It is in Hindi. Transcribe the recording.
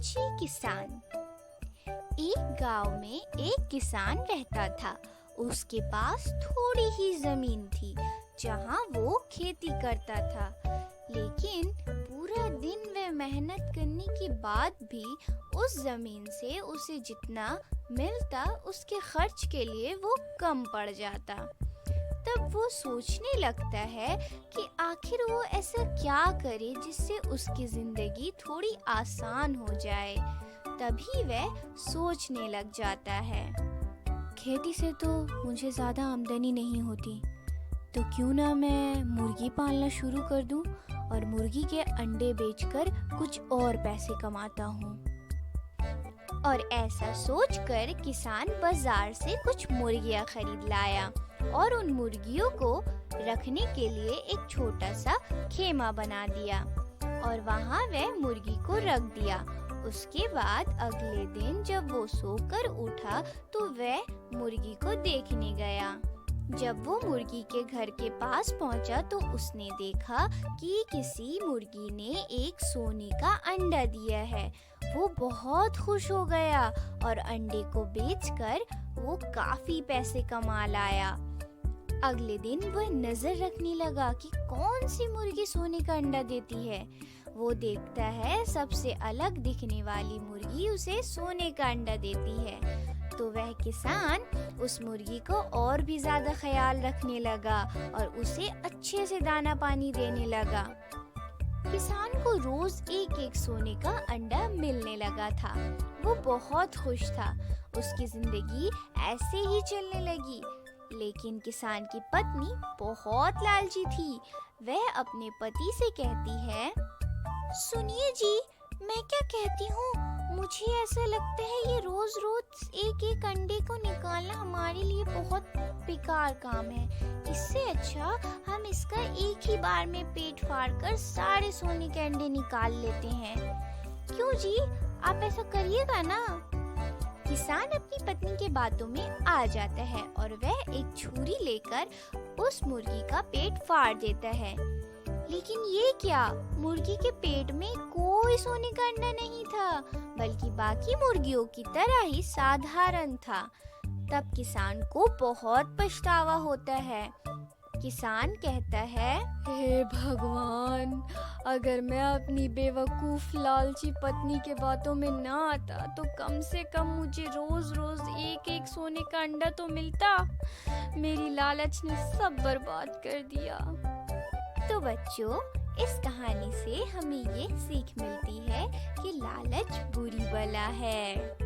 लालची किसान। एक गांव में एक किसान रहता था। उसके पास थोड़ी ही जमीन थी जहां वो खेती करता था, लेकिन पूरा दिन वह मेहनत करने के बाद भी उस जमीन से उसे जितना मिलता उसके खर्च के लिए वो कम पड़ जाता। तब वो सोचने लगता है कि आखिर वो ऐसा क्या करे जिससे उसकी जिंदगी थोड़ी आसान हो जाए। तभी वह सोचने लग जाता है, खेती से तो मुझे ज़्यादा आमदनी नहीं होती, तो क्यों ना मैं मुर्गी पालना शुरू कर दूं और मुर्गी के अंडे बेचकर कुछ और पैसे कमाता हूँ। और ऐसा सोचकर किसान बाजार से कुछ मुर्गियाँ खरीद लाया और उन मुर्गियों को रखने के लिए एक छोटा सा खेमा बना दिया और वहाँ वह मुर्गी को रख दिया। उसके बाद अगले दिन जब वो सोकर उठा तो वह मुर्गी को देखने गया। जब वो मुर्गी के घर के पास पहुंचा तो उसने देखा कि किसी मुर्गी ने एक सोने का अंडा दिया है। वो बहुत खुश हो गया और अंडे को बेचकर वो काफी पैसे कमा लाया। अगले दिन वह नजर रखने लगा कि कौन सी मुर्गी सोने का अंडा देती है। वो देखता है सबसे अलग दिखने वाली मुर्गी उसे सोने का अंडा देती है। तो वह किसान उस मुर्गी को और भी ज्यादा ख्याल रखने लगा और उसे अच्छे से दाना पानी देने लगा। किसान को रोज एक एक सोने का अंडा मिलने लगा था। वो बहुत खुश था। उसकी जिंदगी ऐसे ही चलने लगी। लेकिन किसान की पत्नी बहुत लालची थी। वह अपने पति से कहती है, सुनिए जी, मैं क्या कहती हूँ, मुझे ऐसा लगता है ये रोज रोज एक एक अंडे को निकालना हमारे लिए बहुत बेकार काम है। इससे अच्छा हम इसका एक ही बार में पेट फाड़ कर सारे सोने के अंडे निकाल लेते हैं। क्यों जी, आप ऐसा करिएगा ना। किसान अपनी पत्नी के बातों में आ जाता है और वह एक छुरी लेकर उस मुर्गी का पेट फाड़ देता है। लेकिन ये क्या, मुर्गी के पेट में कोई सोने का अंडा नहीं था, बल्कि बाकी मुर्गियों की तरह ही साधारण था। तब किसान को बहुत पछतावा होता है। किसान कहता है, हे भगवान, अगर मैं अपनी बेवकूफ लालची पत्नी के बातों में ना आता तो कम से कम मुझे रोज रोज एक एक सोने का अंडा तो मिलता। मेरी लालच ने सब बर्बाद कर दिया। तो बच्चों, इस कहानी से हमें ये सीख मिलती है कि लालच बुरी बला है।